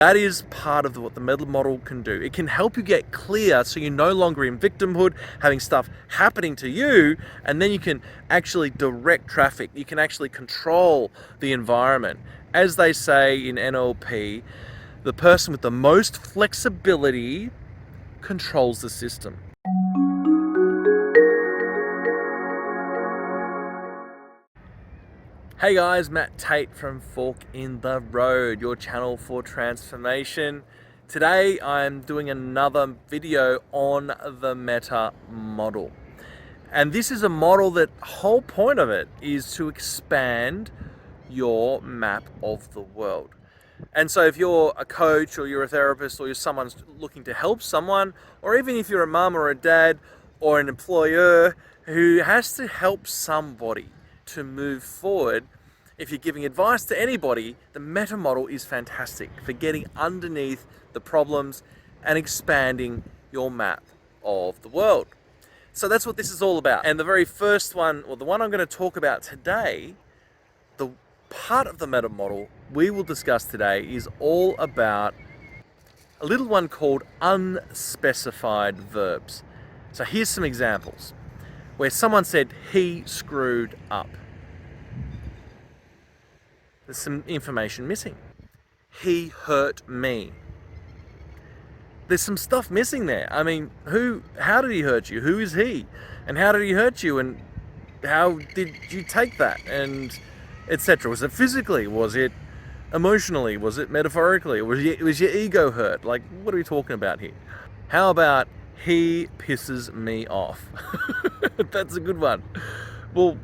That is part of what the meta model can do. It can help you get clear so you're no longer in victimhood, having stuff happening to you, and then you can actually direct traffic. You can actually control the environment. As they say in NLP, the person with the most flexibility controls the system. Hey guys, Matt Tait from Fork in the Road, your channel for transformation. Today I'm doing another video on the meta model. And this is a model that whole point of it is to expand your map of the world. And so if you're a coach or you're a therapist or you're someone looking to help someone, or even if you're a mum or a dad or an employer who has to help somebody to move forward, if you're giving advice to anybody, the meta model is fantastic for getting underneath the problems and expanding your map of the world. So that's what this is all about. And the very first one, or the one I'm going to talk about today, the part of the meta model we will discuss today is all about a little one called unspecified verbs. So here's some examples where someone said, he screwed up. There's some information missing. He hurt me. There's some stuff missing there. I mean, how did he hurt you? Who is he? And how did he hurt you? And how did you take that? And etc. Was it physically? Was it emotionally? Was it metaphorically? Was your ego hurt? Like, what are we talking about here? How about he pisses me off? That's a good one. Well,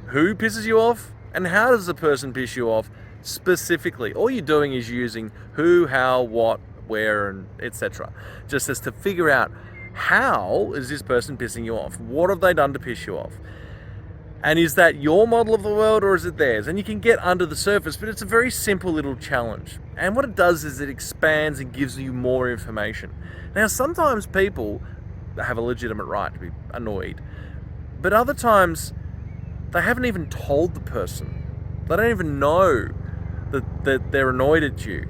who pisses you off? And how does the person piss you off specifically? All you're doing is using who, how, what, where, and etc. Just as to figure out, how is this person pissing you off? What have they done to piss you off? And is that your model of the world or is it theirs? And you can get under the surface, but it's a very simple little challenge. And what it does is it expands and gives you more information. Now, sometimes people have a legitimate right to be annoyed, but other times they haven't even told the person. They don't even know that they're annoyed at you.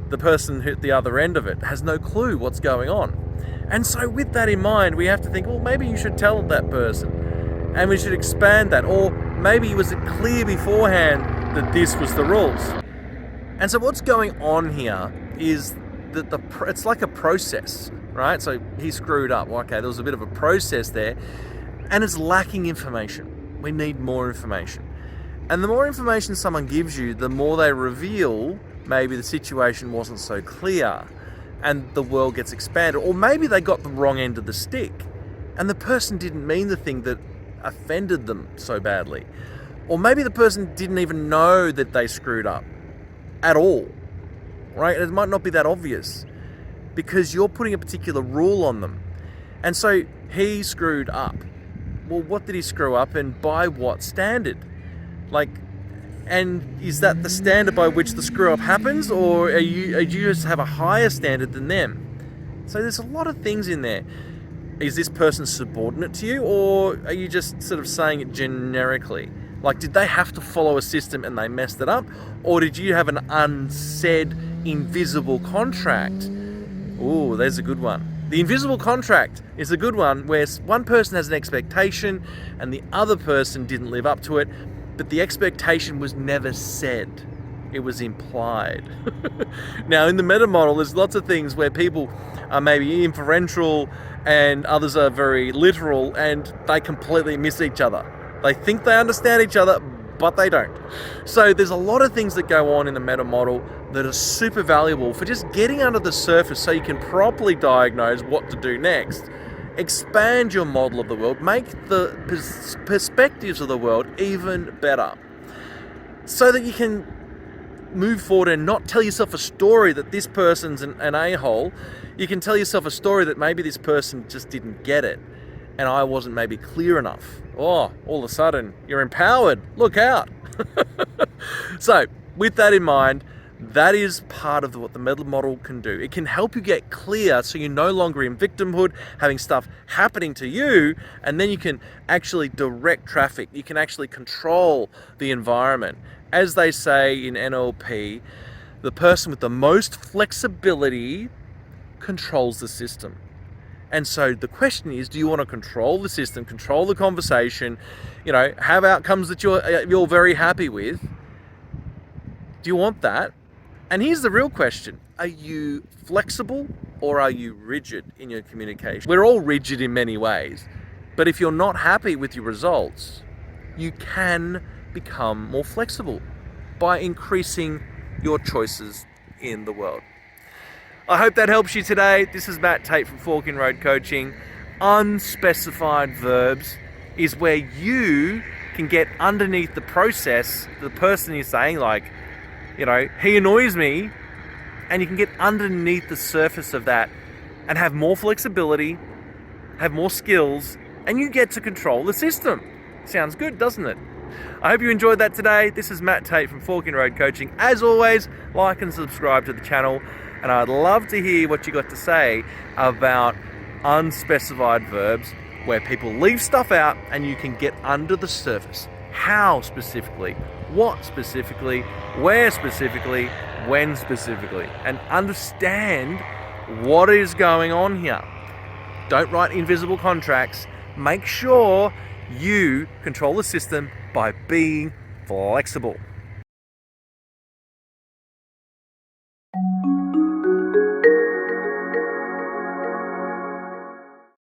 The person at the other end of it has no clue what's going on. And so with that in mind, we have to think, well, maybe you should tell that person. And we should expand that. Or maybe was it clear beforehand that this was the rules? And so what's going on here is that it's like a process, right? So he screwed up. Well, okay, there was a bit of a process there. And it's lacking information. We need more information. And the more information someone gives you, the more they reveal maybe the situation wasn't so clear and the world gets expanded. Or maybe they got the wrong end of the stick and the person didn't mean the thing that offended them so badly. Or maybe the person didn't even know that they screwed up at all, right? It might not be that obvious because you're putting a particular rule on them. And so he screwed up. Well, what did he screw up and by what standard? And is that the standard by which the screw up happens, or do you just have a higher standard than them? So there's a lot of things in there. Is this person subordinate to you, or are you just sort of saying it generically? Like, did they have to follow a system and they messed it up? Or did you have an unsaid, invisible contract? Ooh, there's a good one. The invisible contract is a good one where one person has an expectation and the other person didn't live up to it, but the expectation was never said. It was implied. Now, in the meta model, there's lots of things where people are maybe inferential and others are very literal and they completely miss each other. They think they understand each other, but they don't. So there's a lot of things that go on in the meta model that are super valuable for just getting under the surface so you can properly diagnose what to do next. Expand your model of the world, make the perspectives of the world even better so that you can move forward and not tell yourself a story that this person's an a-hole. You can tell yourself a story that maybe this person just didn't get it and I wasn't maybe clear enough. Oh, all of a sudden you're empowered. Look out. So with that in mind, that is part of what the meta model can do. It can help you get clear so you're no longer in victimhood, having stuff happening to you, and then you can actually direct traffic. You can actually control the environment. As they say in NLP, The person with the most flexibility controls the system. And so the question is, do you want to control the system, control the conversation, have outcomes that you're very happy with? Do you want that? And here's the real question. Are you flexible or are you rigid in your communication? We're all rigid in many ways, but if you're not happy with your results, you can become more flexible by increasing your choices in the world. I hope that helps you today. This is Matt Tait from Fork in Road Coaching. Unspecified verbs is where you can get underneath the process, the person is saying, like, he annoys me, and you can get underneath the surface of that and have more flexibility, have more skills, and you get to control the system. Sounds good, doesn't it? I hope you enjoyed that today. This is Matt Tait from Fork in Road Coaching. As always, like and subscribe to the channel, and I'd love to hear what you got to say about unspecified verbs, where people leave stuff out and you can get under the surface. How specifically, what specifically, where specifically, when specifically, and understand what is going on here. Don't write invisible contracts. Make sure you control the system by being flexible.